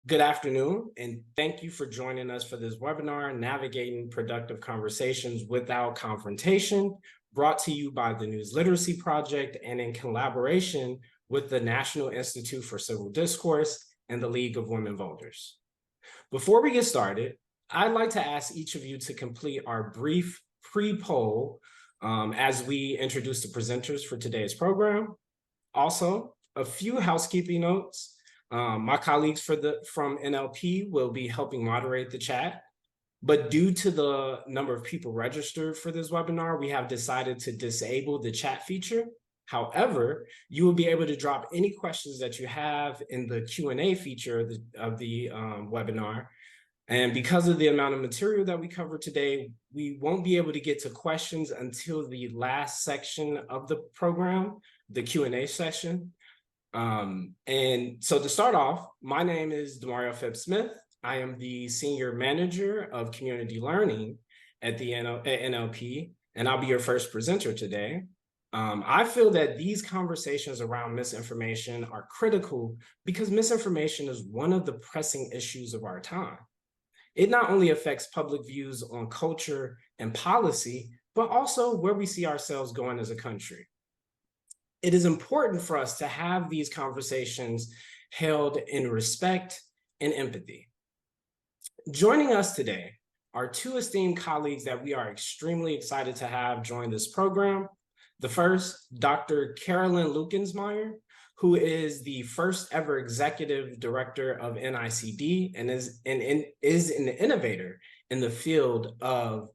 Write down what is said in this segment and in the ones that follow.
Good afternoon, and thank you for joining us for this webinar, Navigating Productive Conversations Without Confrontation, brought to you by the News Literacy Project and in collaboration with the National Institute for Civil Discourse and the League of Women Voters. Before we get started, I'd like to ask each of you to complete our brief pre-poll as we introduce the presenters for today's program. Also, a few housekeeping notes. My colleagues from NLP will be helping moderate the chat, but due to the number of people registered for this webinar, we have decided to disable the chat feature. However, you will be able to drop any questions that you have in the Q&A feature of the webinar. And because of the amount of material that we cover today, we won't be able to get to questions until the last section of the program, the Q&A session. And so to start off, my name is DeMario Phipps-Smith. I am the Senior Manager of Community Learning at the NLP, and I'll be your first presenter today. I feel that these conversations around misinformation are critical because misinformation is one of the pressing issues of our time. It not only affects public views on culture and policy, but also where we see ourselves going as a country. It is important for us to have these conversations held in respect and empathy. Joining us today are two esteemed colleagues that we are extremely excited to have join this program. The first, Dr. Carolyn Lukensmeyer, who is the first ever executive director of NICD and is an innovator in the field of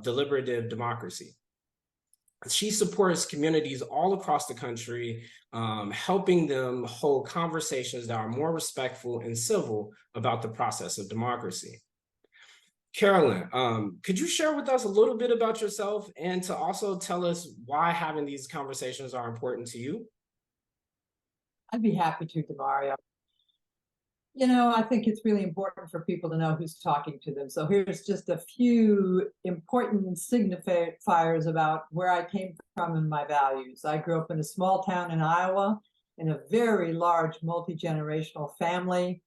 deliberative democracy. She supports communities all across the country, helping them hold conversations that are more respectful and civil about the process of democracy. Carolyn, could you share with us a little bit about yourself and to also tell us why having these conversations are important to you? I'd be happy to, DeMario. You know, I think it's really important for people to know who's talking to them. So here's just a few important signifiers about where I came from and my values. I grew up in a small town in Iowa in a very large multi-generational family,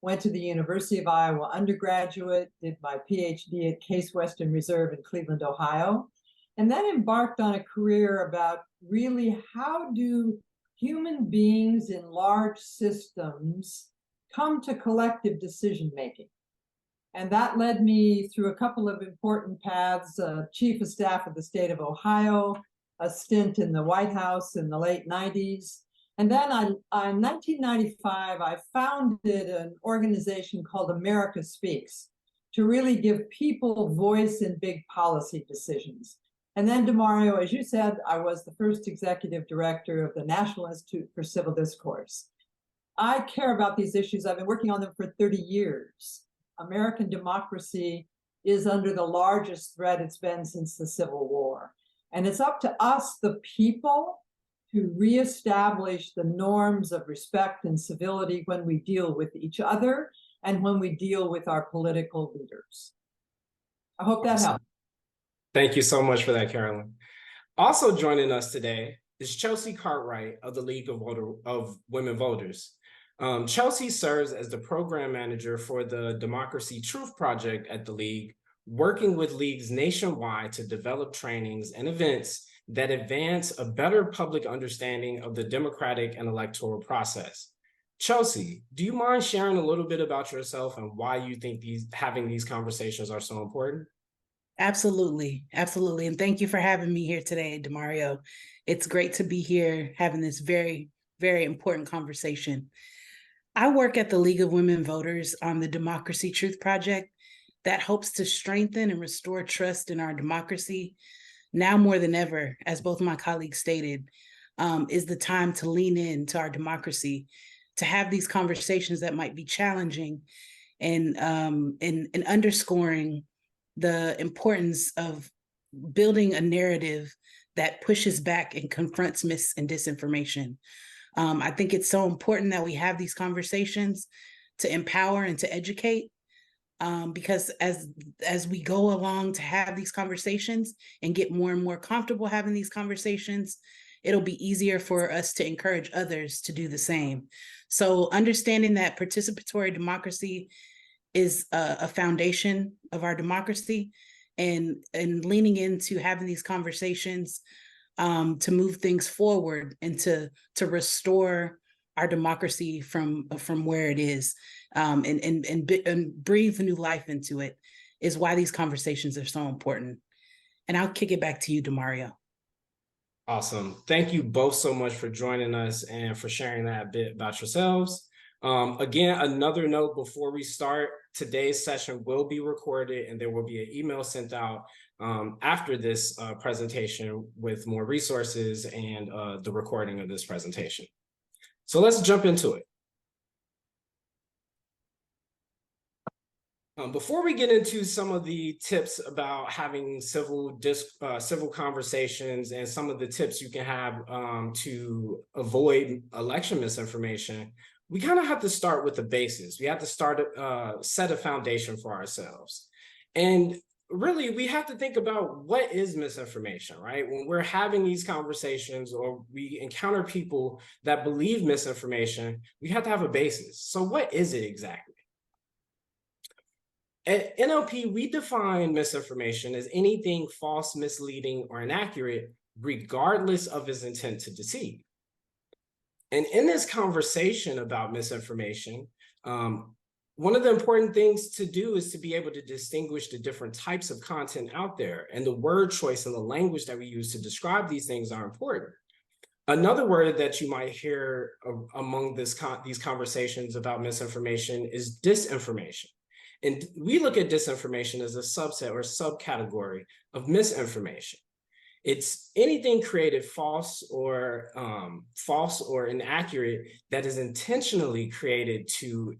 went to the University of Iowa undergraduate, did my PhD at Case Western Reserve in Cleveland, Ohio, and then embarked on a career about really how do human beings in large systems come to collective decision-making. And that led me through a couple of important paths, chief of staff of the state of Ohio, a stint in the White House in the late 90s. And then in 1995, I founded an organization called America Speaks to really give people voice in big policy decisions. And then, DeMario, as you said, I was the first executive director of the National Institute for Civil Discourse. I care about these issues. I've been working on them for 30 years. American democracy is under the largest threat it's been since the Civil War. And it's up to us, the people, to reestablish the norms of respect and civility when we deal with each other and when we deal with our political leaders. I hope that helps. Thank you so much for that, Carolyn. Also joining us today is Chelsey Cartwright of the League of Women Voters. Chelsey serves as the program manager for the Democracy Truth Project at the League, working with leagues nationwide to develop trainings and events that advance a better public understanding of the democratic and electoral process. Chelsey, do you mind sharing a little bit about yourself and why you think having these conversations are so important? Absolutely. Absolutely. And thank you for having me here today, DeMario. It's great to be here having this very, very important conversation. I work at the League of Women Voters on the Democracy Truth Project that hopes to strengthen and restore trust in our democracy. Now more than ever, as both my colleagues stated, is the time to lean into our democracy, to have these conversations that might be challenging and underscoring the importance of building a narrative that pushes back and confronts mis and disinformation. I think it's so important that we have these conversations to empower and to educate, because as we go along to have these conversations and get more and more comfortable having these conversations, it'll be easier for us to encourage others to do the same. So understanding that participatory democracy is a foundation of our democracy, and leaning into having these conversations to move things forward and to restore our democracy from where it is, and breathe new life into it, is why these conversations are so important. And I'll kick it back to you, DeMario. Awesome. Thank you both so much for joining us and for sharing that bit about yourselves. Again, another note before we start, today's session will be recorded and there will be an email sent out after this presentation with more resources and the recording of this presentation. So let's jump into it. Before we get into some of the tips about having civil conversations and some of the tips you can have to avoid election misinformation, we kind of have to start with the basis. We have to set a foundation for ourselves. And really, we have to think about what is misinformation, right? When we're having these conversations or we encounter people that believe misinformation, we have to have a basis. So what is it exactly? At NLP, we define misinformation as anything false, misleading, or inaccurate, regardless of its intent to deceive. And in this conversation about misinformation, one of the important things to do is to be able to distinguish the different types of content out there, and the word choice and the language that we use to describe these things are important. Another word that you might hear among these conversations about misinformation is disinformation. And we look at disinformation as a subset or subcategory of misinformation. It's anything created false or inaccurate that is intentionally created to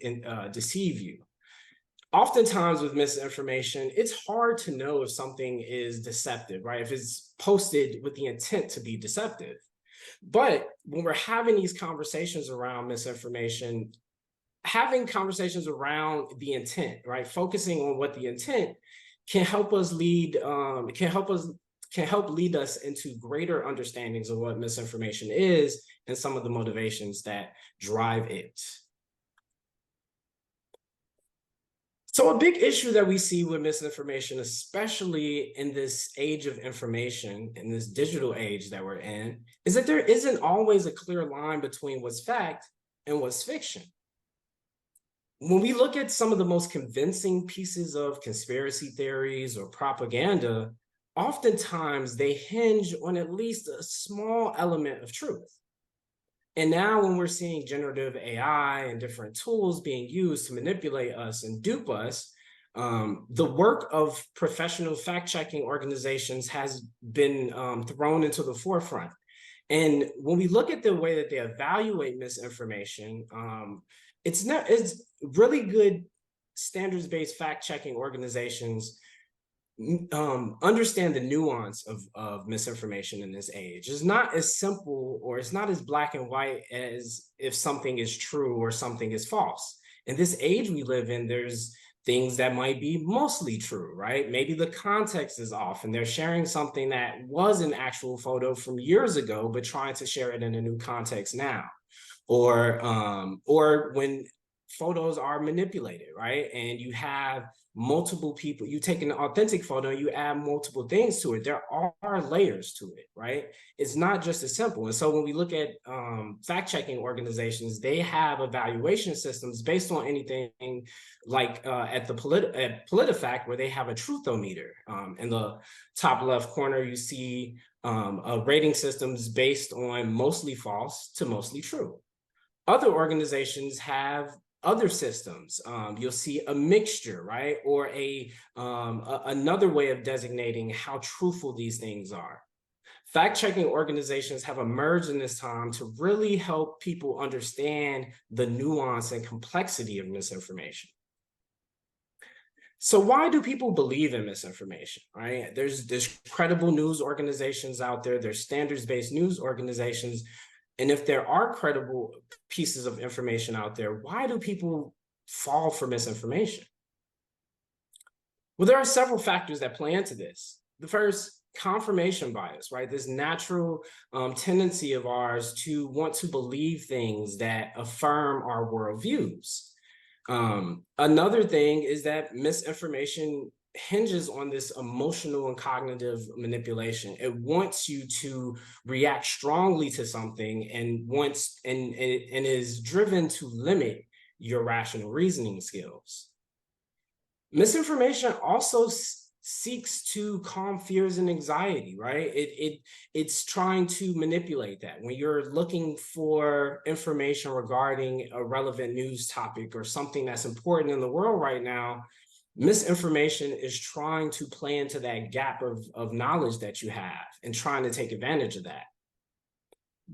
deceive you. Oftentimes with misinformation, it's hard to know if something is deceptive, right? If it's posted with the intent to be deceptive. But when we're having these conversations around misinformation, having conversations around the intent, right? Focusing on what the intent can help us lead, can help lead us into greater understandings of what misinformation is and some of the motivations that drive it. So a big issue that we see with misinformation, especially in this age of information, in this digital age that we're in, is that there isn't always a clear line between what's fact and what's fiction. When we look at some of the most convincing pieces of conspiracy theories or propaganda, oftentimes they hinge on at least a small element of truth. And now when we're seeing generative AI and different tools being used to manipulate us and dupe us, the work of professional fact-checking organizations has been thrown into the forefront. And when we look at the way that they evaluate misinformation, it's really good standards-based fact-checking organizations understand the nuance of misinformation in this age. It's not as simple or it's not as black and white as if something is true or something is false. In this age we live in, there's things that might be mostly true, right? Maybe the context is off and they're sharing something that was an actual photo from years ago, but trying to share it in a new context now. Or when photos are manipulated, right? And you have multiple people, you take an authentic photo, you add multiple things to it. There are layers to it, right? It's not just as simple. And so when we look at fact-checking organizations, they have evaluation systems based on anything like at PolitiFact, where they have a truthometer. In the top left corner, you see rating systems based on mostly false to mostly true. Other organizations have other systems. You'll see a mixture, right? Or another way of designating how truthful these things are. Fact-checking organizations have emerged in this time to really help people understand the nuance and complexity of misinformation. So why do people believe in misinformation, right? There's credible news organizations out there, there's standards-based news organizations. And if there are credible pieces of information out there, why do people fall for misinformation? Well, there are several factors that play into this. The first confirmation bias, right? This natural tendency of ours to want to believe things that affirm our worldviews. Another thing is that misinformation hinges on this emotional and cognitive manipulation. It wants you to react strongly to something and wants and is driven to limit your rational reasoning skills. Misinformation also seeks to calm fears and anxiety, right? It's trying to manipulate that. When you're looking for information regarding a relevant news topic or something that's important in the world right now, misinformation is trying to play into that gap of knowledge that you have and trying to take advantage of that.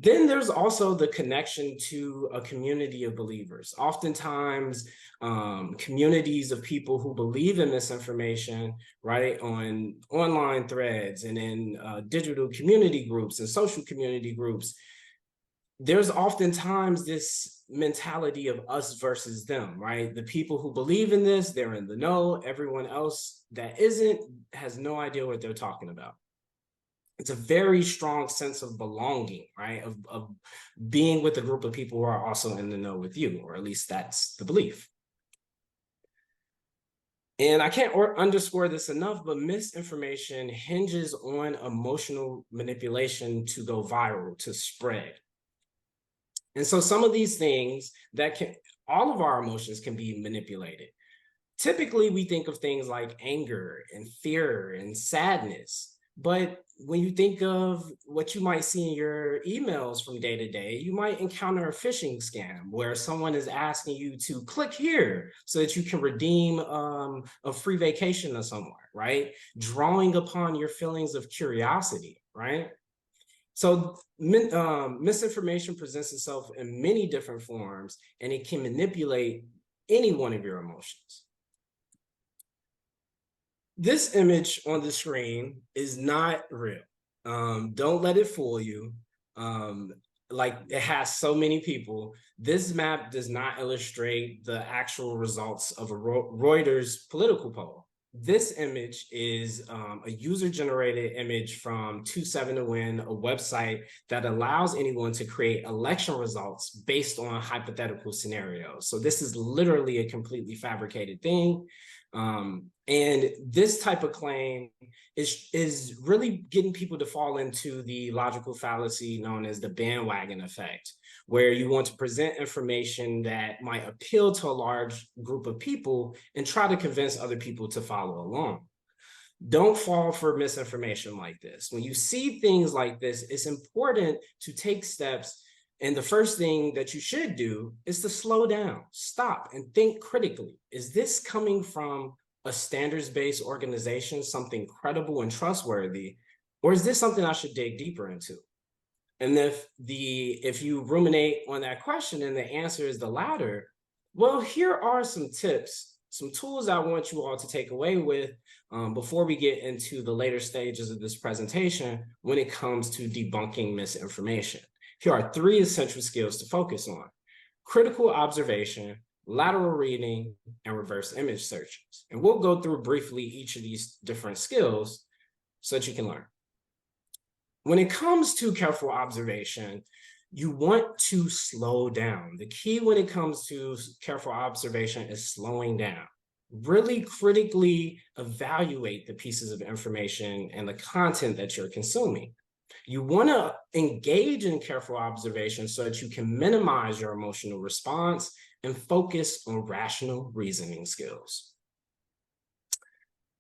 Then there's also the connection to a community of believers. Oftentimes, communities of people who believe in misinformation, right, on online threads and in digital community groups and social community groups, there's oftentimes this mentality of us versus them, right? The people who believe in this, they're in the know. Everyone else that isn't has no idea what they're talking about. It's a very strong sense of belonging, right? Of being with a group of people who are also in the know with you, or at least that's the belief. And I can't underscore this enough, but misinformation hinges on emotional manipulation to go viral, to spread. And so some of these things all of our emotions can be manipulated. Typically, we think of things like anger and fear and sadness. But when you think of what you might see in your emails from day to day, you might encounter a phishing scam where someone is asking you to click here so that you can redeem a free vacation or somewhere, right? Drawing upon your feelings of curiosity, right? So misinformation presents itself in many different forms, and it can manipulate any one of your emotions. This image on the screen is not real. Don't let it fool you. Like, it has so many people. This map does not illustrate the actual results of a Reuters political poll. This image is a user-generated image from 27to Win, a website that allows anyone to create election results based on hypothetical scenarios. So this is literally a completely fabricated thing. And this type of claim is really getting people to fall into the logical fallacy known as the bandwagon effect, where you want to present information that might appeal to a large group of people and try to convince other people to follow along. Don't fall for misinformation like this. When you see things like this, it's important to take steps. And the first thing that you should do is to slow down, stop, and think critically. Is this coming from a standards-based organization, something credible and trustworthy, or is this something I should dig deeper into? And if you ruminate on that question and the answer is the latter, well, here are some tips, some tools I want you all to take away with before we get into the later stages of this presentation when it comes to debunking misinformation. Here are 3 essential skills to focus on: critical observation, lateral reading, and reverse image searches. And we'll go through briefly each of these different skills so that you can learn. When it comes to careful observation, you want to slow down. The key when it comes to careful observation is slowing down. Really critically evaluate the pieces of information and the content that you're consuming. You want to engage in careful observation so that you can minimize your emotional response and focus on rational reasoning skills.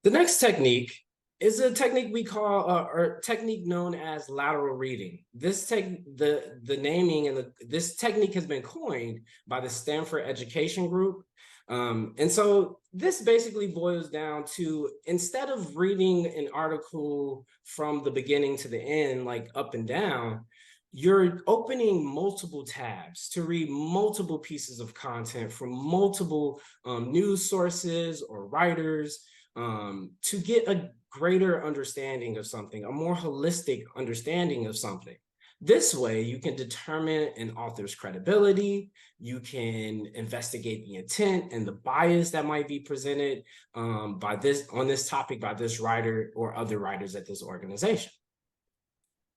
The next technique is a technique we call, or technique known as lateral reading. This this technique has been coined by the Stanford Education Group. And so this basically boils down to, instead of reading an article from the beginning to the end, like up and down, you're opening multiple tabs to read multiple pieces of content from multiple news sources or writers to get a greater understanding of something, a more holistic understanding of something. This way, you can determine an author's credibility, you can investigate the intent and the bias that might be presented on this topic by this writer or other writers at this organization.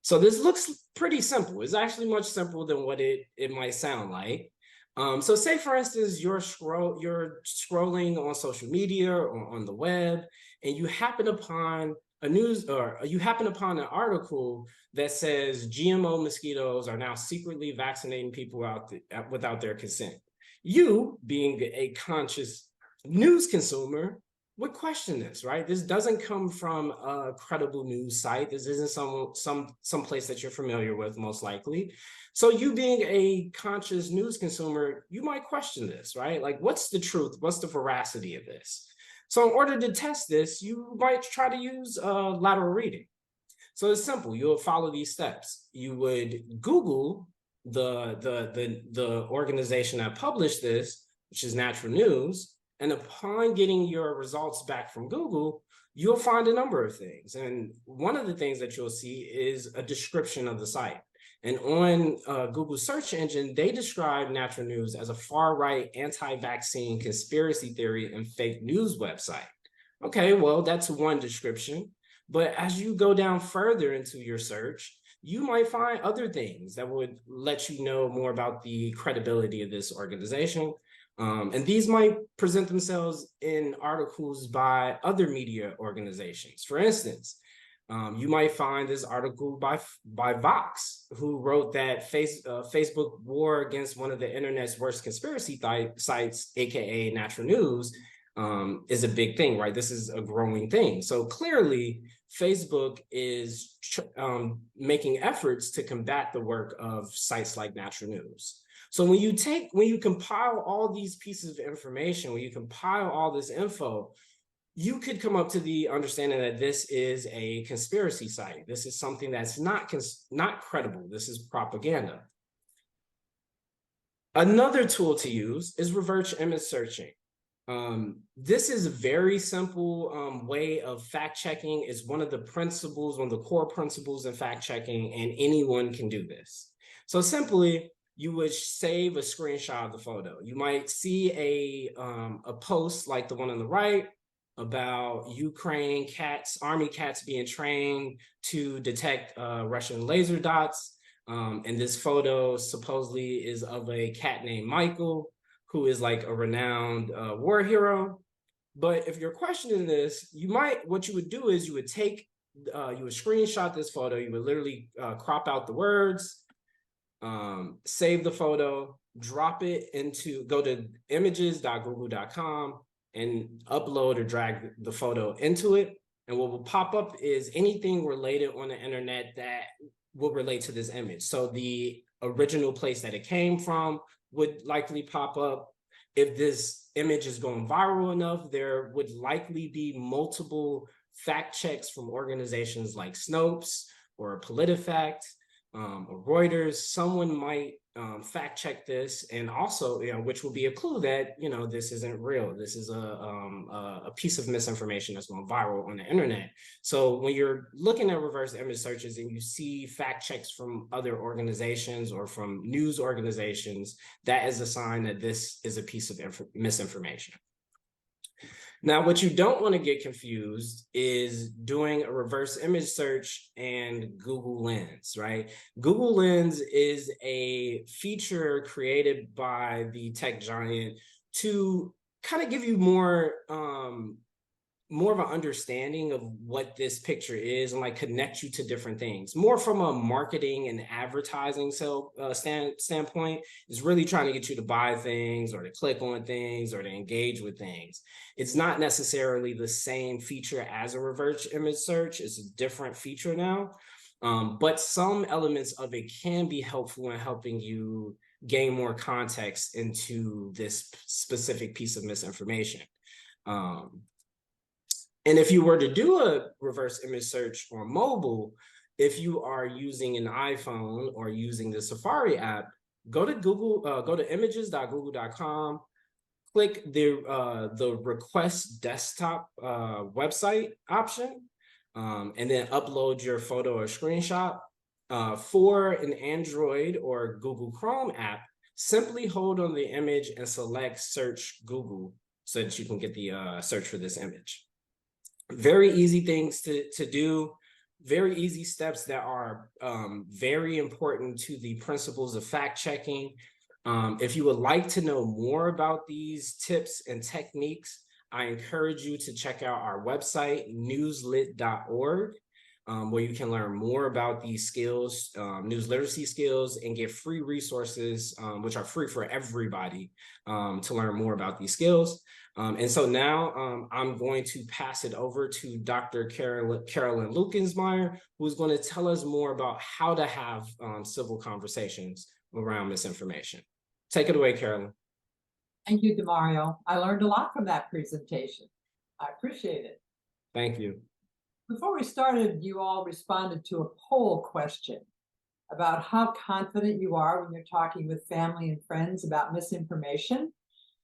So this looks pretty simple. It's actually much simpler than what it might sound like. So say, for instance, you're scrolling on social media or on the web, and you happen upon an article that says GMO mosquitoes are now secretly vaccinating people without their consent. You, being a conscious news consumer, would question this, right? This doesn't come from a credible news site. This isn't some place that you're familiar with, most likely. So you, being a conscious news consumer, you might question this, right? Like, what's the truth? What's the veracity of this? So in order to test this, you might try to use lateral reading. So it's simple. You'll follow these steps. You would Google the organization that published this, which is Natural News. And upon getting your results back from Google, you'll find a number of things. And one of the things that you'll see is a description of the site. And on Google search engine, they describe Natural News as a far-right anti-vaccine conspiracy theory and fake news website. Okay, well, that's one description. But as you go down further into your search, you might find other things that would let you know more about the credibility of this organization. And these might present themselves in articles by other media organizations. For instance, you might find this article by Vox, who wrote that Facebook war against one of the internet's worst conspiracy sites, aka Natural News, is a big thing, right? This is a growing thing. So clearly, Facebook is making efforts to combat the work of sites like Natural News. So when you compile all these pieces of information, when you compile all this info, you could come up to the understanding that this is a conspiracy site. This is something that's not credible. This is propaganda. Another tool to use is reverse image searching. This is a very simple way of fact checking. It's one of the core principles in fact checking, and anyone can do this. So simply, you would save a screenshot of the photo. You might see a post like the one on the right about Ukraine army cats being trained to detect Russian laser dots. And this photo supposedly is of a cat named Michael, who is like a renowned war hero. But if you're questioning this, what you would do is you would screenshot this photo. You would literally crop out the words, save the photo, go to images.google.com and upload or drag the photo into it. And what will pop up is anything related on the internet that will relate to this image. So the original place that it came from would likely pop up. If this image is going viral enough, there would likely be multiple fact checks from organizations like Snopes or PolitiFact or Reuters. Someone might fact check this, and also, which will be a clue that this isn't real. This is a piece of misinformation that's going viral on the internet. So when you're looking at reverse image searches and you see fact checks from other organizations or from news organizations, that is a sign that this is a piece of misinformation. Now, what you don't want to get confused is doing a reverse image search and Google Lens, right? Google Lens is a feature created by the tech giant to kind of give you more of an understanding of what this picture is and like connect you to different things. More from a marketing and advertising standpoint, is really trying to get you to buy things or to click on things or to engage with things. It's not necessarily the same feature as a reverse image search. It's a different feature now, but some elements of it can be helpful in helping you gain more context into this specific piece of misinformation. And if you were to do a reverse image search on mobile, if you are using an iPhone or using the Safari app, go to images.google.com, click the request desktop website option, and then upload your photo or screenshot. For an Android or Google Chrome app, simply hold on the image and select search Google so that you can get the search for this image. Very easy things to do, very easy steps that are very important to the principles of fact checking. If you would like to know more about these tips and techniques, I encourage you to check out our website, newslit.org, where you can learn more about these skills, news literacy skills, and get free resources, which are free for everybody, to learn more about these skills. And so now I'm going to pass it over to Dr. Carolyn Lukensmeyer, who's going to tell us more about how to have civil conversations around misinformation. Take it away, Carolyn. Thank you, DeMario. I learned a lot from that presentation. I appreciate it. Thank you. Before we started, you all responded to a poll question about how confident you are when you're talking with family and friends about misinformation.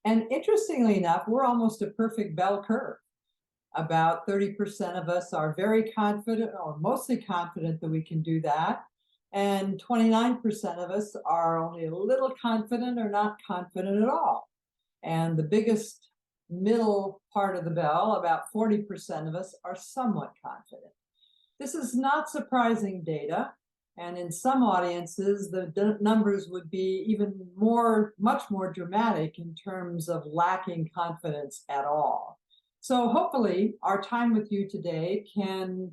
And interestingly enough, we're almost a perfect bell curve. About 30% of us are very confident or mostly confident that we can do that. And 29% of us are only a little confident or not confident at all. And the biggest middle part of the bell, about 40% of us are somewhat confident. This is not surprising data. And in some audiences, the numbers would be even more, much more dramatic in terms of lacking confidence at all. So hopefully our time with you today can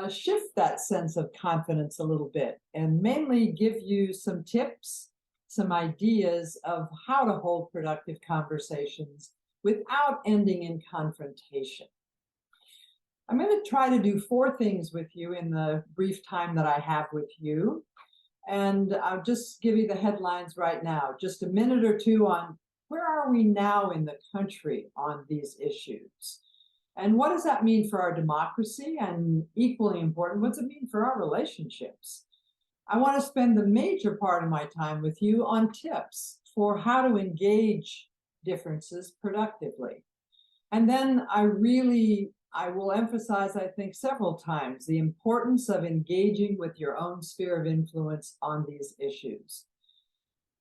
shift that sense of confidence a little bit and mainly give you some tips, some ideas of how to hold productive conversations without ending in confrontation. I'm going to try to do 4 things with you in the brief time that I have with you. And I'll just give you the headlines right now, just a minute or two on where are we now in the country on these issues? And what does that mean for our democracy? And equally important, what does it mean for our relationships? I want to spend the major part of my time with you on tips for how to engage differences productively. And then I will emphasize, I think, several times the importance of engaging with your own sphere of influence on these issues.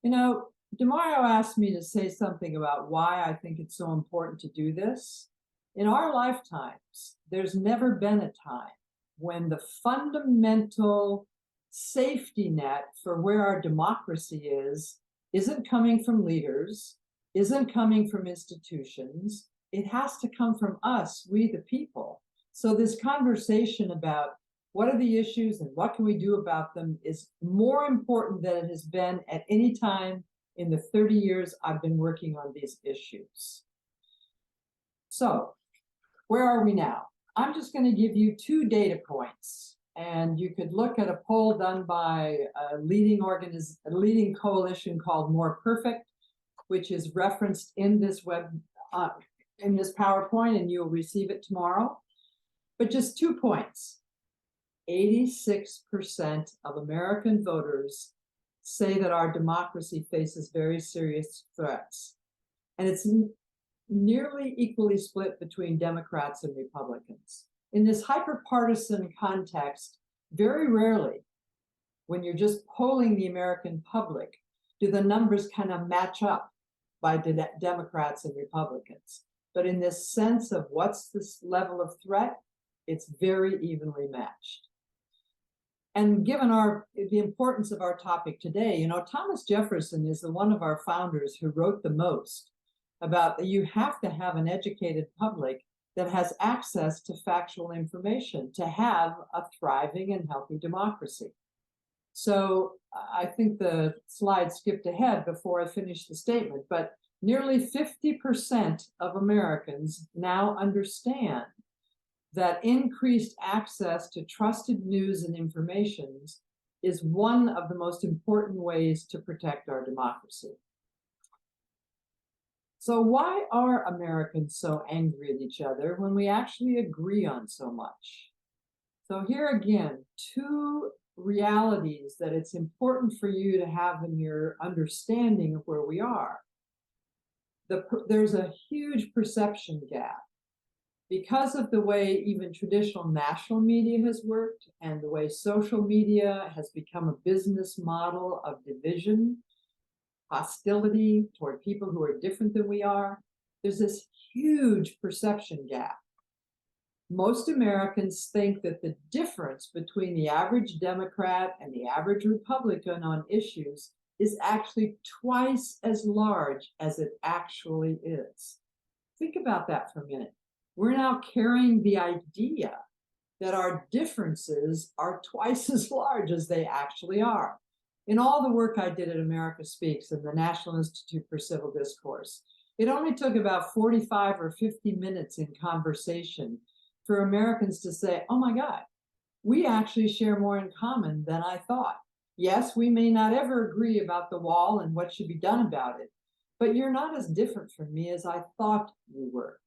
You know, DeMario asked me to say something about why I think it's so important to do this. In our lifetimes, there's never been a time when the fundamental safety net for where our democracy isn't coming from leaders, isn't coming from institutions. It has to come from us, we the people. So this conversation about what are the issues and what can we do about them is more important than it has been at any time in the 30 years I've been working on these issues. So where are we now? I'm just going to give you 2 data points, and you could look at a poll done by a leading coalition called More Perfect, which is referenced in this in this PowerPoint, and you'll receive it tomorrow. But just 2 points. 86% of American voters say that our democracy faces very serious threats. And it's nearly equally split between Democrats and Republicans. In this hyper-partisan context, very rarely, when you're just polling the American public, do the numbers kind of match up by Democrats and Republicans. But in this sense of what's this level of threat, it's very evenly matched. And given the importance of our topic today, you know, Thomas Jefferson is one of our founders who wrote the most about that you have to have an educated public that has access to factual information to have a thriving and healthy democracy. So I think the slide skipped ahead before I finished the statement, but nearly 50% of Americans now understand that increased access to trusted news and information is one of the most important ways to protect our democracy. So why are Americans so angry at each other when we actually agree on so much? So here again, 2 realities that it's important for you to have in your understanding of where we are. There's a huge perception gap Because of the way even traditional national media has worked and the way social media has become a business model of division, hostility toward people who are different than we are, there's this huge perception gap. Most Americans think that the difference between the average Democrat and the average Republican on issues is actually twice as large as it actually is. Think about that for a minute. We're now carrying the idea that our differences are twice as large as they actually are. In all the work I did at America Speaks and the National Institute for Civil Discourse, it only took about 45 or 50 minutes in conversation for Americans to say, oh my God, we actually share more in common than I thought. Yes, we may not ever agree about the wall and what should be done about it, but you're not as different from me as I thought you were.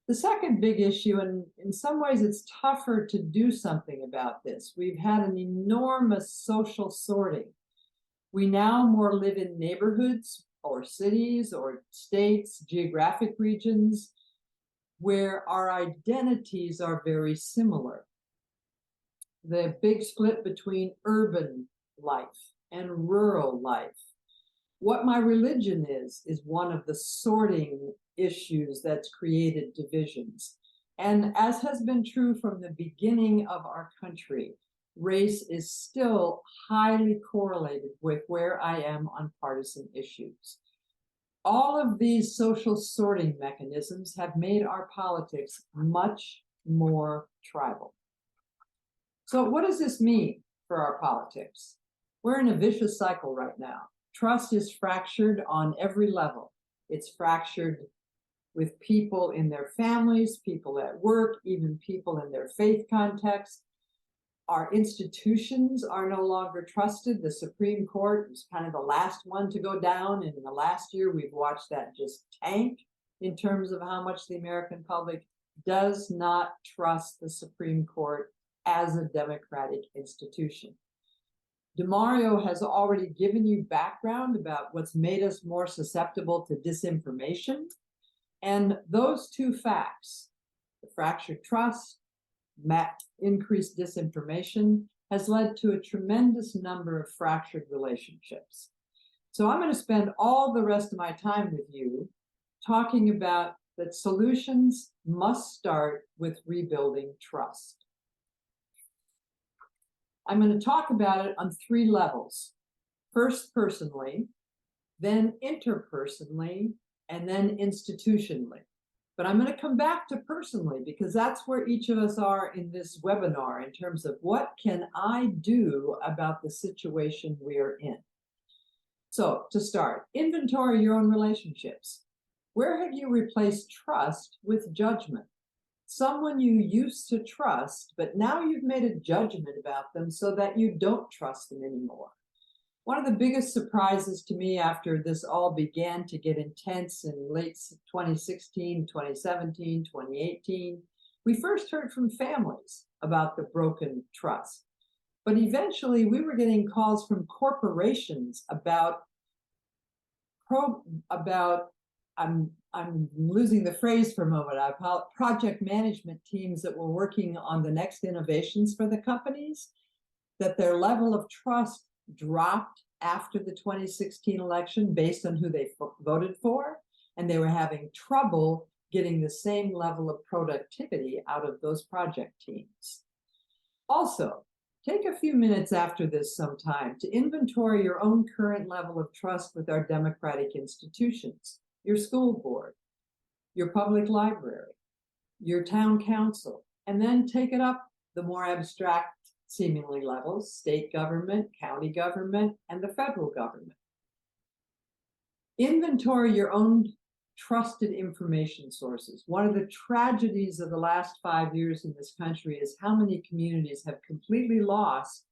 The second big issue, and in some ways it's tougher to do something about this, we've had an enormous social sorting. We now more live in neighborhoods or cities or states, geographic regions, where our identities are very similar. The big split between urban life and rural life. What my religion is one of the sorting issues that's created divisions. And as has been true from the beginning of our country, race is still highly correlated with where I am on partisan issues. All of these social sorting mechanisms have made our politics much more tribal. So what does this mean for our politics? We're in a vicious cycle right now. Trust is fractured on every level. It's fractured with people in their families, people at work, even people in their faith context. Our institutions are no longer trusted. The Supreme Court was kind of the last one to go down. And in the last year, we've watched that just tank in terms of how much the American public does not trust the Supreme Court as a democratic institution. DeMario has already given you background about what's made us more susceptible to disinformation. And those two facts, the fractured trust, increased disinformation, has led to a tremendous number of fractured relationships. So I'm going to spend all the rest of my time with you talking about that solutions must start with rebuilding trust. I'm going to talk about it on three levels. First, personally, then interpersonally, and then institutionally. But I'm going to come back to personally because that's where each of us are in this webinar in terms of what can I do about the situation we're in. So to start, inventory your own relationships. Where have you replaced trust with judgment? Someone you used to trust, but now you've made a judgment about them so that you don't trust them anymore. One of the biggest surprises to me after this all began to get intense in late 2016, 2017, 2018, we first heard from families about the broken trust. But eventually we were getting calls from corporations about I'm losing the phrase for a moment. Project management teams that were working on the next innovations for the companies, that their level of trust dropped after the 2016 election based on who they voted for, and they were having trouble getting the same level of productivity out of those project teams. Also, take a few minutes after this sometime to inventory your own current level of trust with our democratic institutions, your school board, your public library, your town council, and then take it up the more abstract seemingly levels, state government, county government, and the federal government. Inventory your own trusted information sources. One of the tragedies of the last 5 years in this country is how many communities have completely lost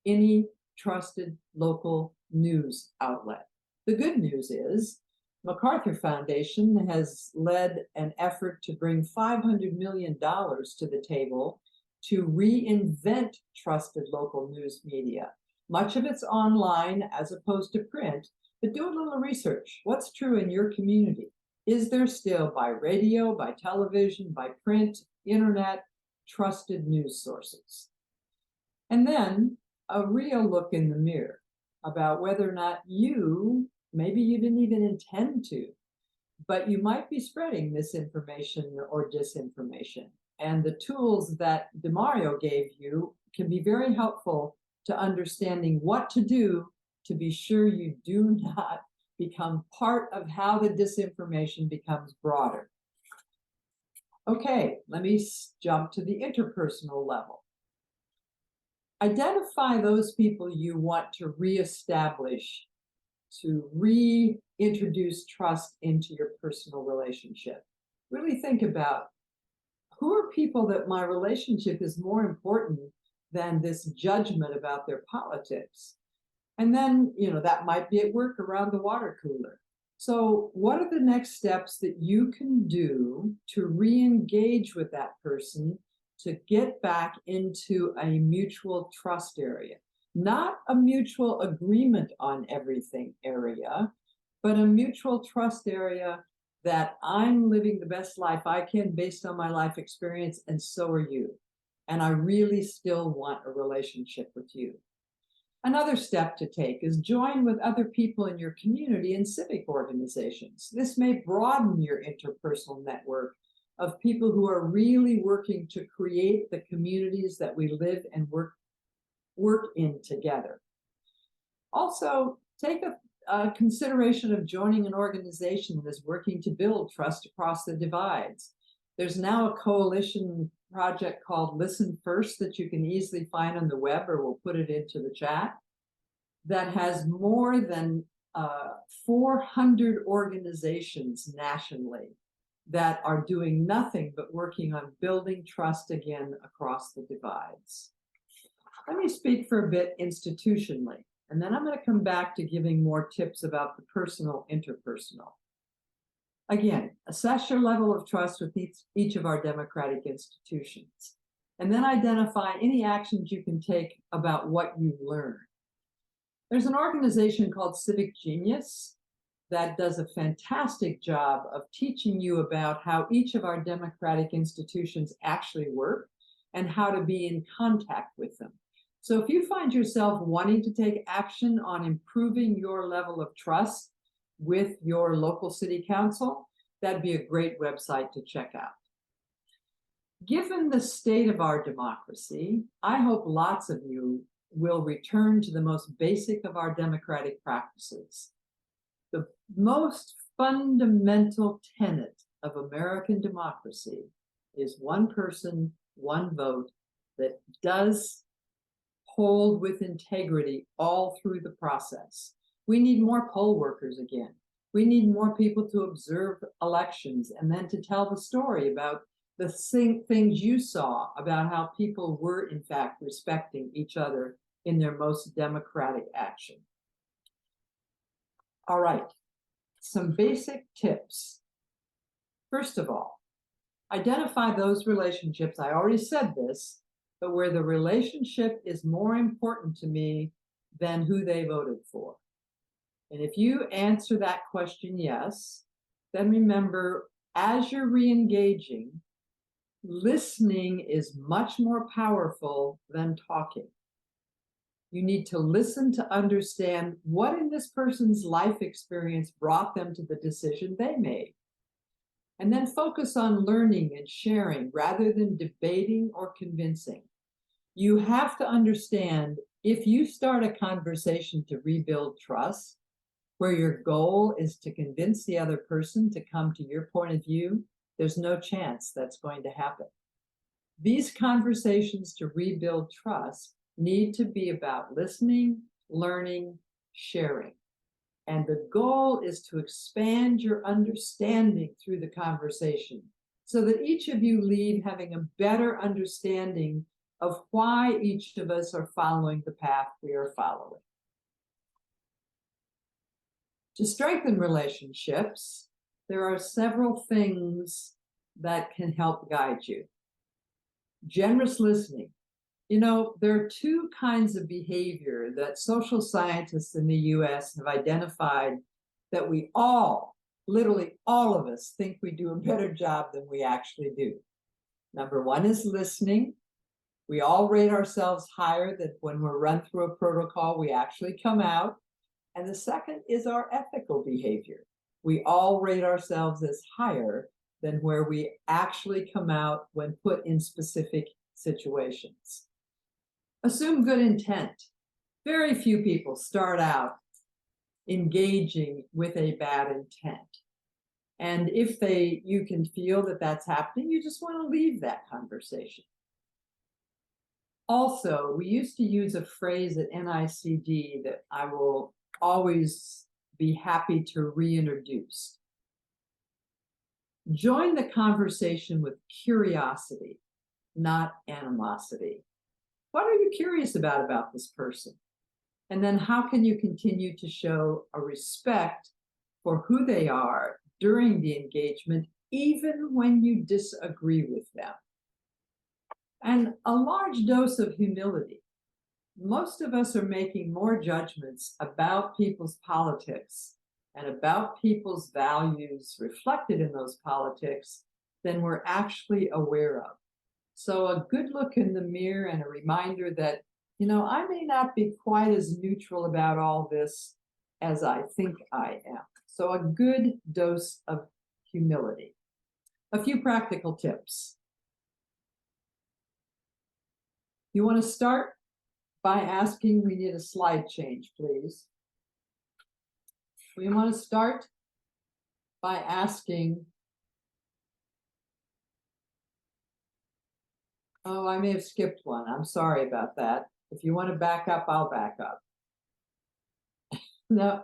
any trusted local news outlet. The good news is MacArthur Foundation has led an effort to bring $500 million to the table to reinvent trusted local news media. Much of it's online as opposed to print, but do a little research. What's true in your community? Is there still, by radio, by television, by print, internet, trusted news sources? And then a real look in the mirror about whether or not maybe you didn't even intend to, but you might be spreading misinformation or disinformation. And the tools that DeMario gave you can be very helpful to understanding what to do to be sure you do not become part of how the disinformation becomes broader. Okay, let me jump to the interpersonal level. Identify those people you want to reestablish, to reintroduce trust into your personal relationship. Really think about, who are people that my relationship is more important than this judgment about their politics? And then, that might be at work around the water cooler. So what are the next steps that you can do to re-engage with that person to get back into a mutual trust area? Not a mutual agreement on everything area, but a mutual trust area that I'm living the best life I can based on my life experience, and so are you. And I really still want a relationship with you. Another step to take is join with other people in your community and civic organizations. This may broaden your interpersonal network of people who are really working to create the communities that we live and work in together. Also, take a consideration of joining an organization that is working to build trust across the divides. There's now a coalition project called Listen First that you can easily find on the web, or we'll put it into the chat, that has more than 400 organizations nationally that are doing nothing but working on building trust again across the divides. Let me speak for a bit institutionally, and then I'm going to come back to giving more tips about the personal, interpersonal. Again, assess your level of trust with each of our democratic institutions, and then identify any actions you can take about what you've learned. There's an organization called Civic Genius that does a fantastic job of teaching you about how each of our democratic institutions actually work and how to be in contact with them. So if you find yourself wanting to take action on improving your level of trust with your local city council, that'd be a great website to check out. Given the state of our democracy, I hope lots of you will return to the most basic of our democratic practices. The most fundamental tenet of American democracy is one person, one vote, that does hold with integrity all through the process. We need more poll workers again. We need more people to observe elections and then to tell the story about the things you saw about how people were in fact respecting each other in their most democratic action. All right, some basic tips. First of all, identify those relationships, I already said this, but where the relationship is more important to me than who they voted for. And if you answer that question yes, then remember, as you're re-engaging, listening is much more powerful than talking. You need to listen to understand what in this person's life experience brought them to the decision they made. And then focus on learning and sharing rather than debating or convincing. You have to understand, if you start a conversation to rebuild trust, where your goal is to convince the other person to come to your point of view, there's no chance that's going to happen. These conversations to rebuild trust need to be about listening, learning, sharing. And the goal is to expand your understanding through the conversation so that each of you leave having a better understanding of why each of us are following the path we are following. To strengthen relationships, there are several things that can help guide you. Generous listening. You know, there are two kinds of behavior that social scientists in the US have identified that we all literally all of us think we do a better job than we actually do. Number one is listening. We all rate ourselves higher than when we're run through a protocol, we actually come out. And the second is our ethical behavior. We all rate ourselves as higher than where we actually come out when put in specific situations. Assume good intent. Very few people start out engaging with a bad intent. And if you can feel that that's happening, you just want to leave that conversation. Also, we used to use a phrase at NICD that I will always be happy to reintroduce. Join the conversation with curiosity, not animosity. What are you curious about this person? And then how can you continue to show a respect for who they are during the engagement, even when you disagree with them? And a large dose of humility. Most of us are making more judgments about people's politics and about people's values reflected in those politics than we're actually aware of. So a good look in the mirror and a reminder that, I may not be quite as neutral about all this as I think I am. So a good dose of humility. A few practical tips. You want to start by asking, we need a slide change, please. We want to start by asking, oh, I may have skipped one. I'm sorry about that. If you want to back up, I'll back up. No,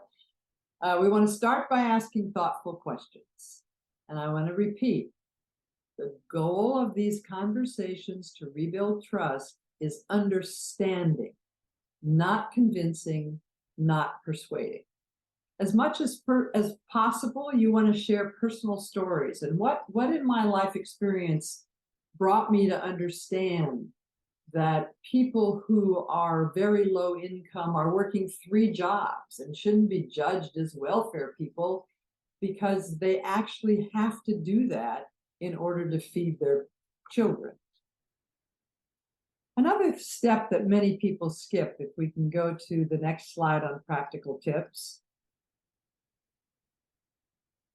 we want to start by asking thoughtful questions. And I want to repeat, the goal of these conversations to rebuild trust is understanding, not convincing, not persuading. As much as possible, you want to share personal stories and what in my life experience brought me to understand that people who are very low income are working 3 jobs and shouldn't be judged as welfare people because they actually have to do that in order to feed their children. Another step that many people skip, if we can go to the next slide on practical tips.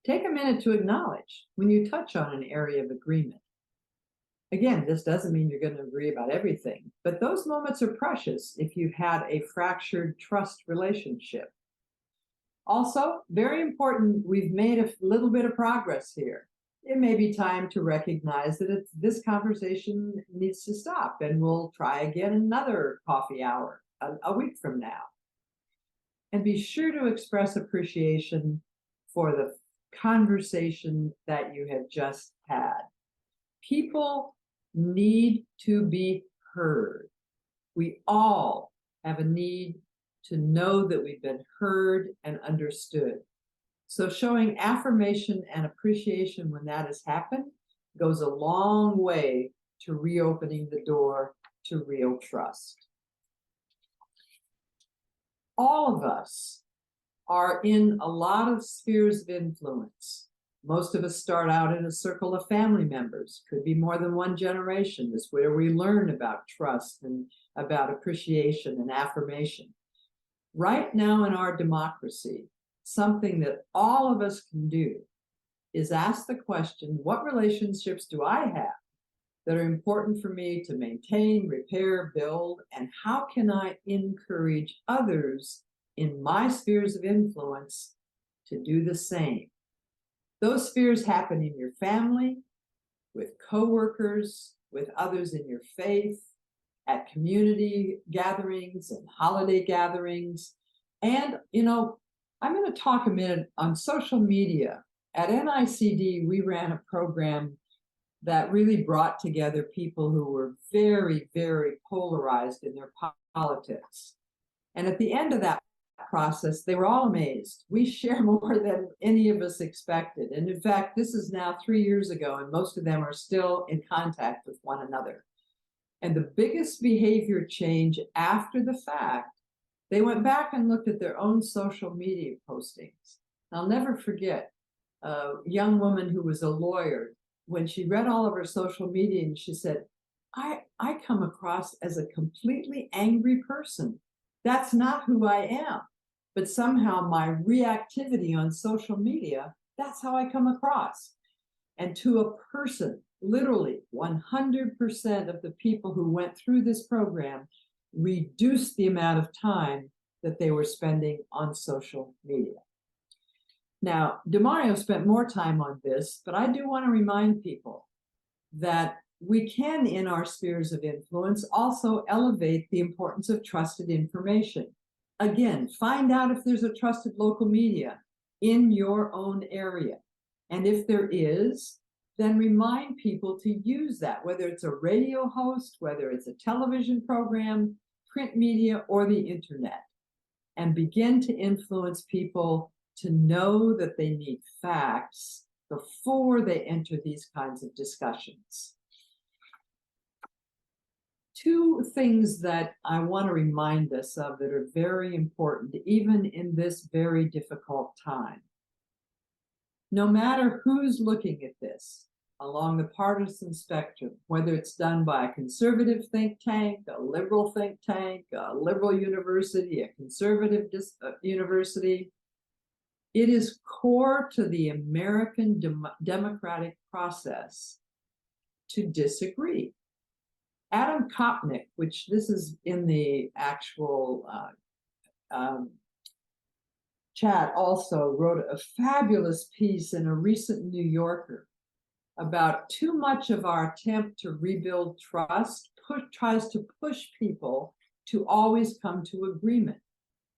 Take a minute to acknowledge when you touch on an area of agreement. Again, this doesn't mean you're going to agree about everything, but those moments are precious if you've had a fractured trust relationship. Also, very important, we've made a little bit of progress here. It may be time to recognize that this conversation needs to stop, and we'll try again another coffee hour a week from now. And be sure to express appreciation for the conversation that you have just had. People need to be heard. We all have a need to know that we've been heard and understood. So showing affirmation and appreciation when that has happened goes a long way to reopening the door to real trust. All of us are in a lot of spheres of influence. Most of us start out in a circle of family members, could be more than one generation. This is where we learn about trust and about appreciation and affirmation. Right now in our democracy, something that all of us can do is ask the question, what relationships do I have that are important for me to maintain, repair, build, and how can I encourage others in my spheres of influence to do the same? Those spheres happen in your family, with coworkers, with others in your faith, at community gatherings and holiday gatherings. And, I'm going to talk a minute on social media. At NICD, we ran a program that really brought together people who were very, very polarized in their politics. And at the end of that process, they were all amazed. We share more than any of us expected. And in fact, this is now 3 years ago, and most of them are still in contact with one another. And the biggest behavior change after the fact, they went back and looked at their own social media postings. I'll never forget, a young woman who was a lawyer, when she read all of her social media, and she said, I come across as a completely angry person. That's not who I am. But somehow my reactivity on social media, that's how I come across. And to a person, literally 100% of the people who went through this program reduced the amount of time that they were spending on social media. Now, DeMario spent more time on this, but I do want to remind people that we can, in our spheres of influence, also elevate the importance of trusted information. Again, find out if there's a trusted local media in your own area. And if there is, then remind people to use that, whether it's a radio host, whether it's a television program, print media, or the internet, and begin to influence people to know that they need facts before they enter these kinds of discussions. Two things that I want to remind us of that are very important, even in this very difficult time. No matter who's looking at this along the partisan spectrum, whether it's done by a conservative think tank, a liberal think tank, a liberal university, a conservative university, it is core to the American democratic process to disagree. Adam Kopnick, which this is in the actual chat, also wrote a fabulous piece in a recent New Yorker about too much of our attempt to rebuild trust tries to push people to always come to agreement.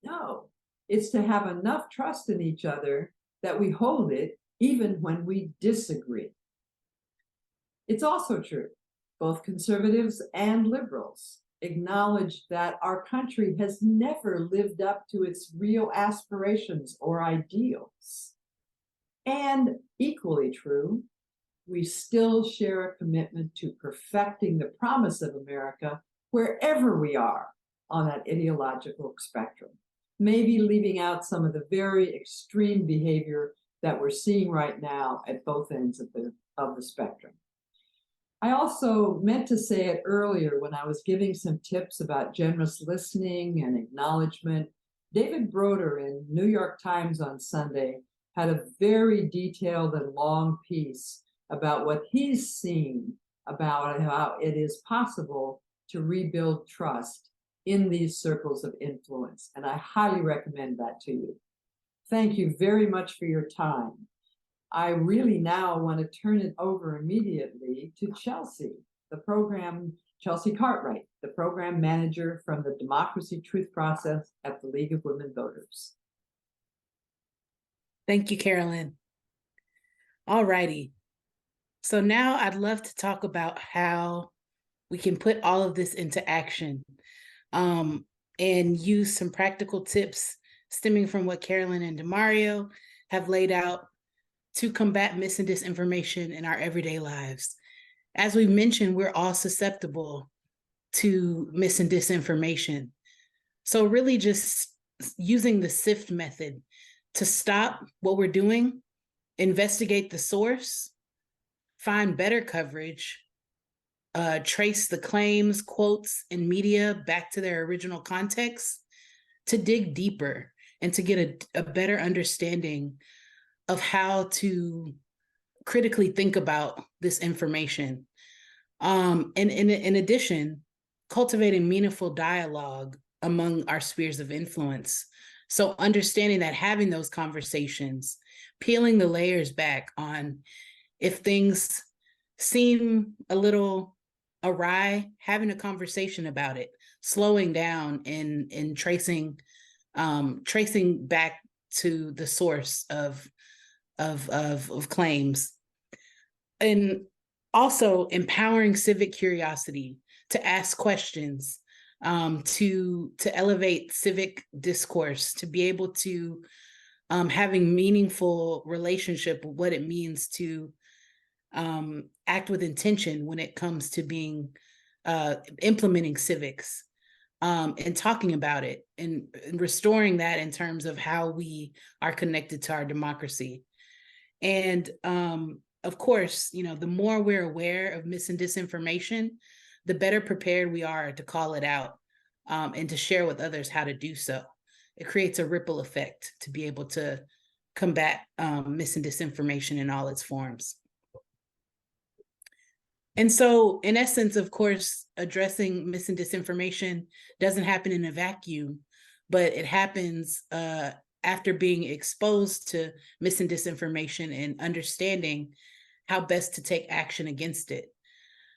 No, it's to have enough trust in each other that we hold it even when we disagree. It's also true, both conservatives and liberals acknowledge that our country has never lived up to its real aspirations or ideals. And equally true, we still share a commitment to perfecting the promise of America wherever we are on that ideological spectrum, maybe leaving out some of the very extreme behavior that we're seeing right now at both ends of the spectrum. I also meant to say it earlier when I was giving some tips about generous listening and acknowledgement. David Broder in New York Times on Sunday had a very detailed and long piece about what he's seen about how it is possible to rebuild trust in these circles of influence. And I highly recommend that to you. Thank you very much for your time. I really now want to turn it over immediately to Chelsey, Chelsey Cartwright, the program manager from the Democracy Truth Process at the League of Women Voters. Thank you, Carolyn. All righty. So now I'd love to talk about how we can put all of this into action and use some practical tips stemming from what Carolyn and DeMario have laid out to combat mis and disinformation in our everyday lives. As we mentioned, we're all susceptible to mis and disinformation. So really just using the SIFT method to stop what we're doing, investigate the source, find better coverage, trace the claims, quotes, and media back to their original context, to dig deeper and to get a better understanding of how to critically think about this information. And in addition, cultivating meaningful dialogue among our spheres of influence. So understanding that having those conversations, peeling the layers back on if things seem a little awry, having a conversation about it, slowing down and tracing back to the source of claims. And also empowering civic curiosity to ask questions, to elevate civic discourse, to be able to having meaningful relationship with what it means to act with intention when it comes to being implementing civics, and talking about it and restoring that in terms of how we are connected to our democracy. And of course, the more we're aware of mis and disinformation, the better prepared we are to call it out and to share with others how to do so. It creates a ripple effect to be able to combat mis and disinformation in all its forms. And so, in essence, of course, addressing mis and disinformation doesn't happen in a vacuum, but it happens after being exposed to mis and disinformation and understanding how best to take action against it.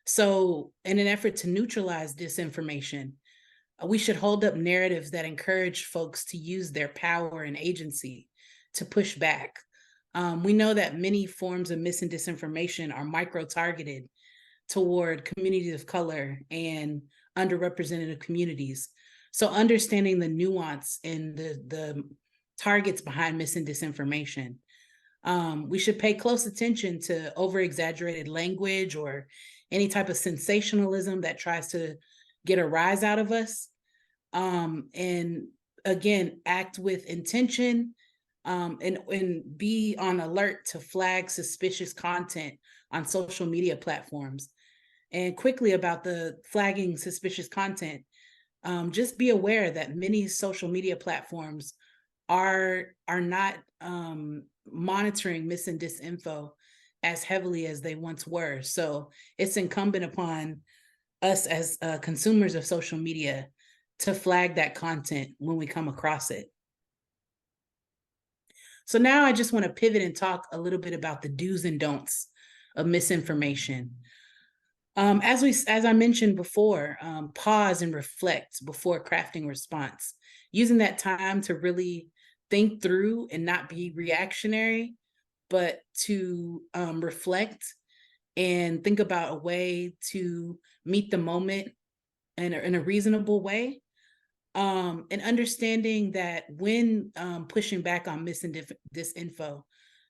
So, in an effort to neutralize disinformation, we should hold up narratives that encourage folks to use their power and agency to push back. We know that many forms of mis and disinformation are micro-targeted toward communities of color and underrepresented communities. So understanding the nuance and the targets behind mis and disinformation. We should pay close attention to over-exaggerated language or any type of sensationalism that tries to get a rise out of us. And again, act with intention and be on alert to flag suspicious content on social media platforms. And quickly about the flagging suspicious content, just be aware that many social media platforms are not monitoring mis and disinfo as heavily as they once were. So it's incumbent upon us as consumers of social media to flag that content when we come across it. So now I just want to pivot and talk a little bit about the do's and don'ts of misinformation. As I mentioned before, pause and reflect before crafting response, using that time to really think through and not be reactionary, but to reflect and think about a way to meet the moment in a reasonable way. And understanding that when pushing back on mis and disinfo,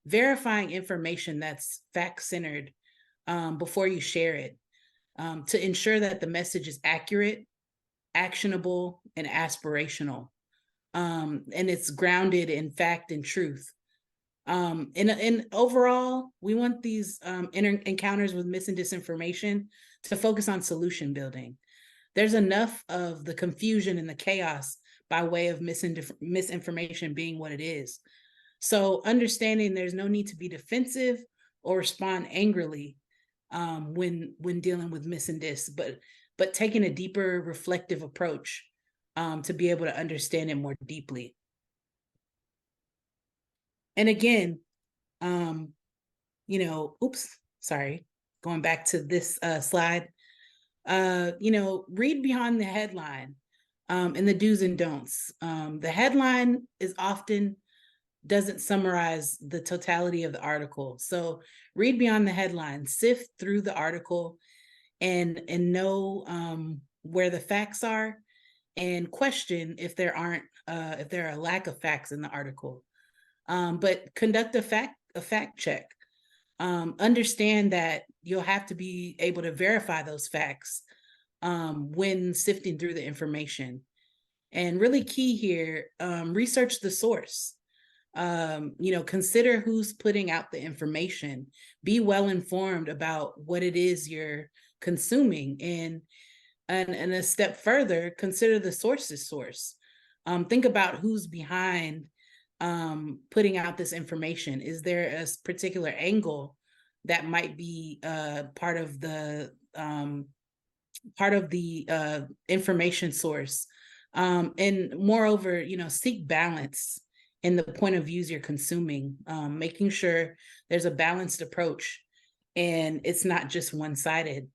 verifying information that's fact-centered before you share it, to ensure that the message is accurate, actionable, and aspirational. And it's grounded in fact and truth. And overall, we want these encounters with mis and disinformation to focus on solution building. There's enough of the confusion and the chaos by way of misinformation being what it is. So understanding there's no need to be defensive or respond angrily when dealing with mis and dis, but taking a deeper reflective approach to be able to understand it more deeply. And again, going back to this slide, read beyond the headline and the do's and don'ts. The headline doesn't summarize the totality of the article. So read beyond the headline, sift through the article and know where the facts are, and question if there are a lack of facts in the article. But conduct a fact check. Understand that you'll have to be able to verify those facts when sifting through the information. And really key here, research the source. Consider who's putting out the information. Be well informed about what it is you're consuming, and a step further, consider the source's source. Think about who's behind putting out this information. Is there a particular angle that might be part of the information source? And moreover, seek balance in the point of views you're consuming, making sure there's a balanced approach and it's not just one-sided.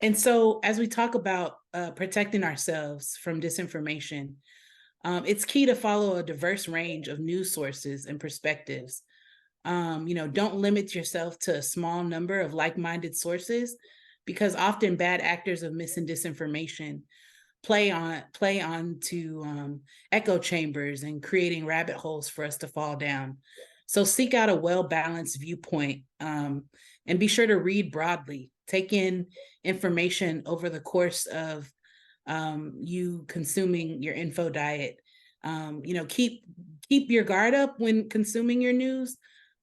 And so as we talk about protecting ourselves from disinformation, it's key to follow a diverse range of news sources and perspectives. Don't limit yourself to a small number of like-minded sources, because often bad actors of mis and disinformation play on to echo chambers and creating rabbit holes for us to fall down. So seek out a well-balanced viewpoint and be sure to read broadly. Take in information over the course of you consuming your info diet. Keep keep your guard up when consuming your news.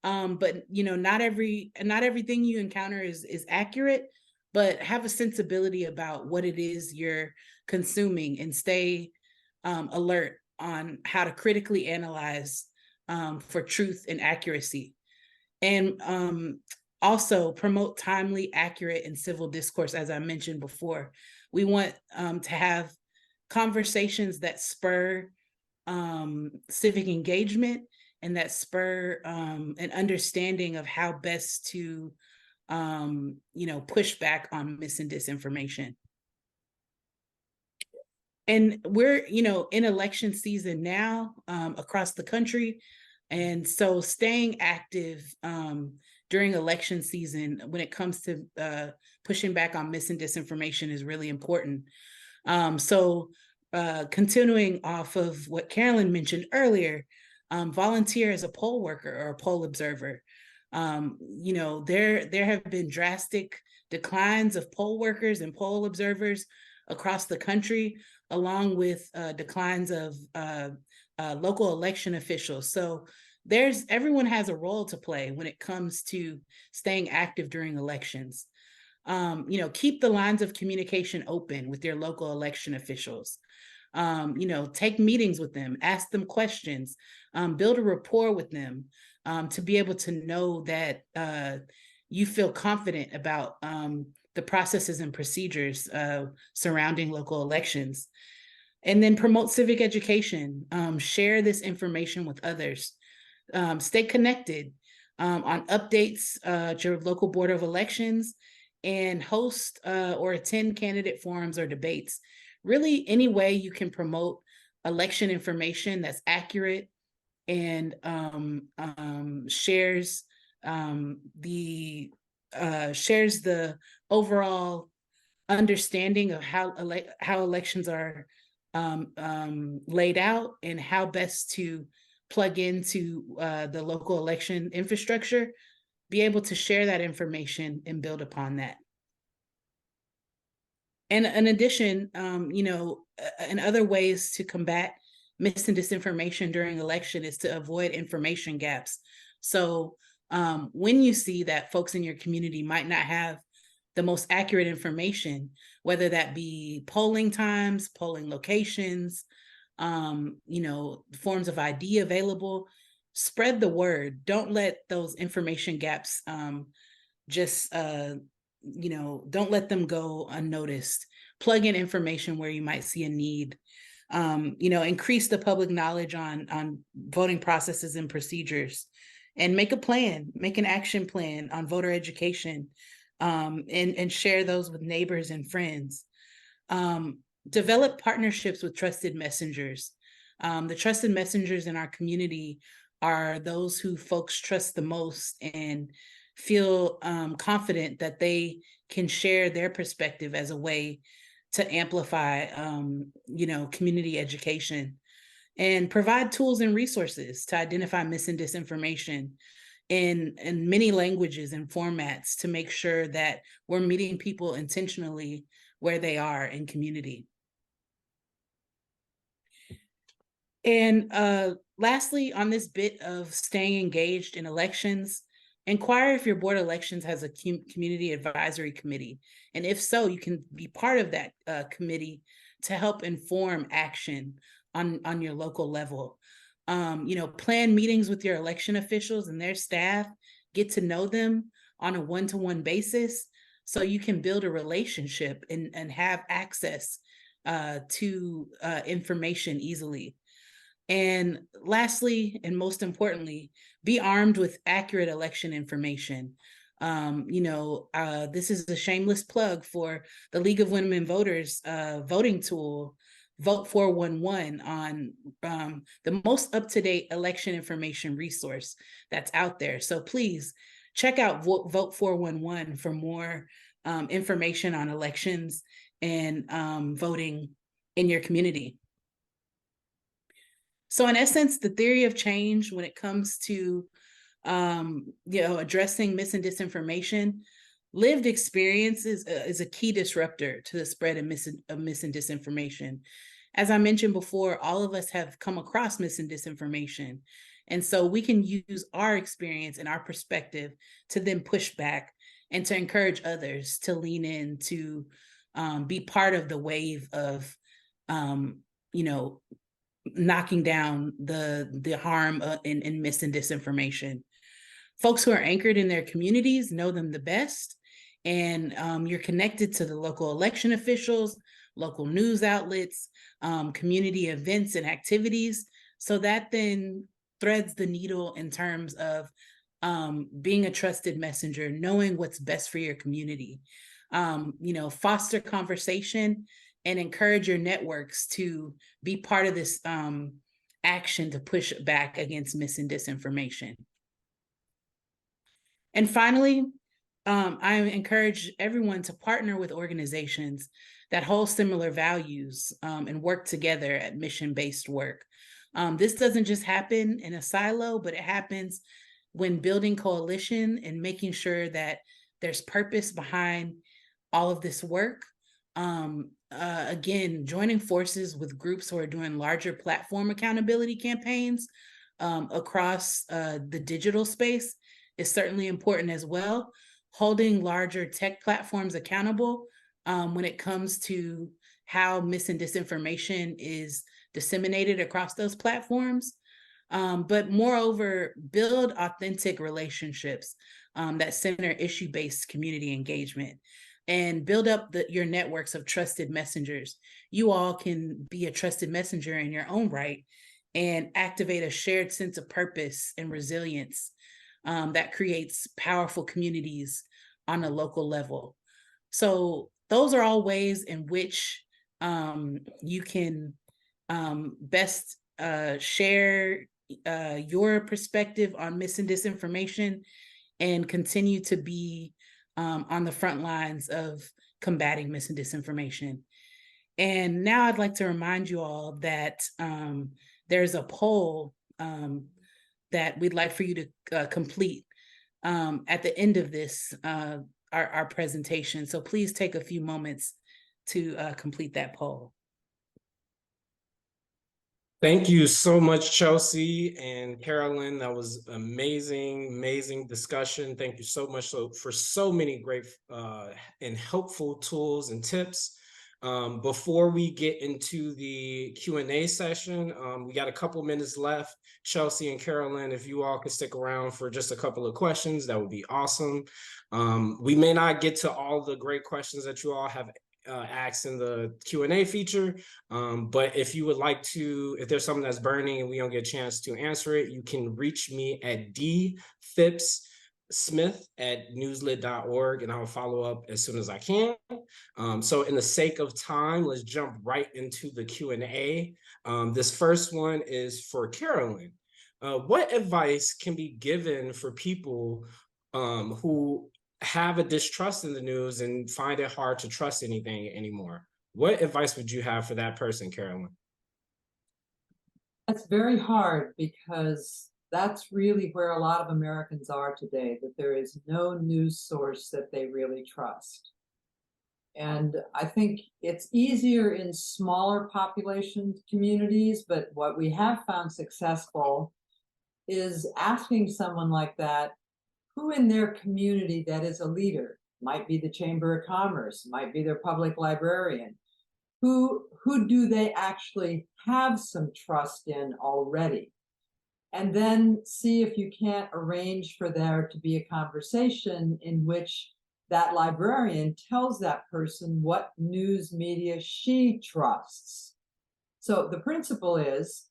But not everything you encounter is accurate, but have a sensibility about what it is you're consuming and stay alert on how to critically analyze for truth and accuracy. And also promote timely, accurate, and civil discourse, as I mentioned before. We want to have conversations that spur civic engagement and that spur an understanding of how best to push back on mis and disinformation. And we're in election season now across the country, and so staying active during election season when it comes to pushing back on mis and disinformation is really important. Continuing off of what Carolyn mentioned earlier, volunteer as a poll worker or a poll observer. There have been drastic declines of poll workers and poll observers across the country, along with declines of local election officials. So everyone has a role to play when it comes to staying active during elections. Keep the lines of communication open with your local election officials. Take meetings with them, ask them questions, build a rapport with them to be able to know that you feel confident about the processes and procedures surrounding local elections. And then promote civic education, share this information with others, stay connected on updates at your local Board of Elections, and host or attend candidate forums or debates. Really, any way you can promote election information that's accurate and shares the overall understanding of how elections are laid out and how best to plug into the local election infrastructure, be able to share that information and build upon that. And in addition, and other ways to combat mis and disinformation during election is to avoid information gaps. So when you see that folks in your community might not have the most accurate information, whether that be polling times, polling locations, forms of ID available, spread the word. Don't let those information gaps don't let them go unnoticed. Plug in information where you might see a need. Increase the public knowledge on voting processes and procedures, and make an action plan on voter education, and share those with neighbors and friends. Develop partnerships with trusted messengers. The trusted messengers in our community are those who folks trust the most and feel confident that they can share their perspective as a way to amplify, community education, and provide tools and resources to identify mis and disinformation in many languages and formats to make sure that we're meeting people intentionally where they are in community. And lastly, on this bit of staying engaged in elections, inquire if your board of elections has a community advisory committee. And if so, you can be part of that committee to help inform action on your local level. Plan meetings with your election officials and their staff, get to know them on a one-to-one basis so you can build a relationship and have access to information easily. And lastly, and most importantly, be armed with accurate election information. This is a shameless plug for the League of Women Voters voting tool, Vote 411, on the most up-to-date election information resource that's out there. So please check out Vote 411 for more information on elections and voting in your community. So in essence, the theory of change when it comes to addressing mis and disinformation, lived experience is a key disruptor to the spread of mis and disinformation. as I mentioned before, all of us have come across mis and disinformation. And so we can use our experience and our perspective to then push back and to encourage others to lean in to be part of the wave of, you know, knocking down the harm in mis and disinformation. Folks who are anchored in their communities know them the best, and you're connected to the local election officials, local news outlets, community events and activities. So that then threads the needle in terms of being a trusted messenger, knowing what's best for your community. You know, foster conversation and encourage your networks to be part of this action to push back against mis and disinformation. And finally, I encourage everyone to partner with organizations that hold similar values and work together at mission-based work. This doesn't just happen in a silo, but it happens when building coalition and making sure that there's purpose behind all of this work. Again, joining forces with groups who are doing larger platform accountability campaigns across the digital space is certainly important as well. Holding larger tech platforms accountable when it comes to how mis and disinformation is disseminated across those platforms. But moreover, build authentic relationships that center issue-based community engagement and build up your networks of trusted messengers. You all can be a trusted messenger in your own right and activate a shared sense of purpose and resilience that creates powerful communities on a local level. So those are all ways in which you can best share your perspective on mis and disinformation and continue to be on the front lines of combating mis and disinformation. And now I'd like to remind you all that there's a poll that we'd like for you to complete at the end of this, our presentation. So please take a few moments to complete that poll. Thank you so much, Chelsey and Carolyn. That was amazing, amazing discussion. Thank you so much for so many great and helpful tools and tips. Before we get into the Q&A session, we got a couple minutes left. Chelsey and Carolyn, if you all could stick around for just a couple of questions, that would be awesome. We may not get to all the great questions that you all have asked in the Q&A feature, but if you would like to, if there's something that's burning and we don't get a chance to answer it, you can reach me at dphipps.smith@newslit.org, and I'll follow up as soon as I can. So in the sake of time, let's jump right into the Q&A. This first one is for Carolyn. What advice can be given for people who have a distrust in the news and find it hard to trust anything anymore? What advice would you have for that person, Carolyn? That's very hard, because that's really where a lot of Americans are today, that there is no news source that they really trust. And I think it's easier in smaller population communities, but what we have found successful is asking someone like that, who in their community that is a leader, might be the Chamber of Commerce, might be their public librarian, who do they actually have some trust in already? And then see if you can't arrange for there to be a conversation in which that librarian tells that person what news media she trusts. So the principle is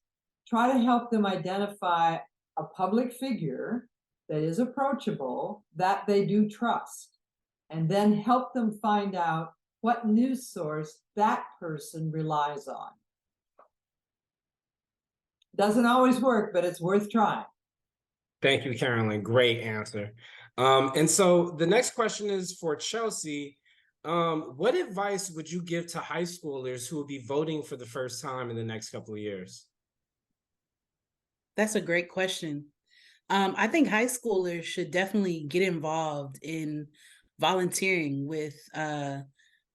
try to help them identify a public figure that is approachable, that they do trust, and then help them find out what news source that person relies on. Doesn't always work, but it's worth trying. Thank you, Carolyn. Great answer. And so the next question is for Chelsey. What advice would you give to high schoolers who will be voting for the first time in the next couple of years? That's a great question. I think high schoolers should definitely get involved in volunteering with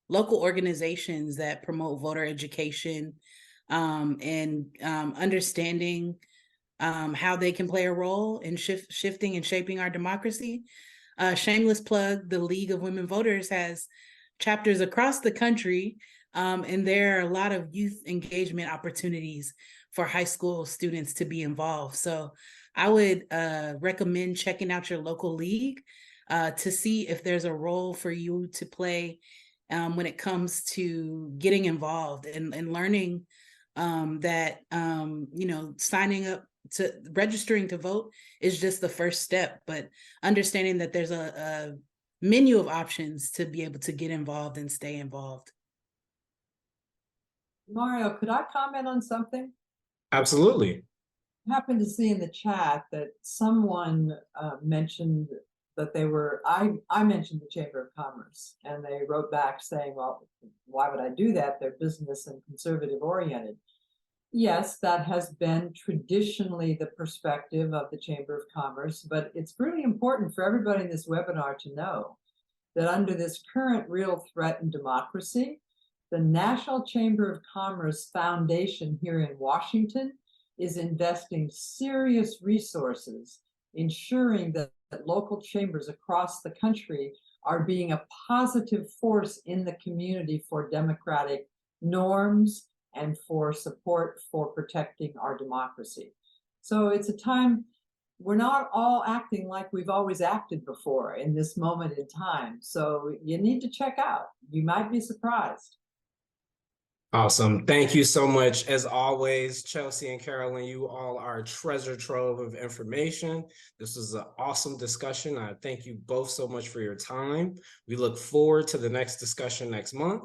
local organizations that promote voter education, and understanding how they can play a role in shifting and shaping our democracy. Shameless plug, the League of Women Voters has chapters across the country, and there are a lot of youth engagement opportunities for high school students to be involved. So I would recommend checking out your local league to see if there's a role for you to play when it comes to getting involved and learning that, signing up to registering to vote is just the first step, but understanding that there's a menu of options to be able to get involved and stay involved. Mario, could I comment on something? Absolutely. I happened to see in the chat that someone mentioned that I mentioned the Chamber of Commerce, and they wrote back saying, well, why would I do that? They're business and conservative oriented. Yes, that has been traditionally the perspective of the Chamber of Commerce, but it's really important for everybody in this webinar to know that under this current real threat in democracy, the National Chamber of Commerce Foundation here in Washington is investing serious resources, ensuring that local chambers across the country are being a positive force in the community for democratic norms and for support for protecting our democracy. So it's a time we're not all acting like we've always acted before in this moment in time. So you need to check out. You might be surprised. Awesome. Thank you so much. As always, Chelsey and Carolyn, you all are a treasure trove of information. This was an awesome discussion. I thank you both so much for your time. We look forward to the next discussion next month.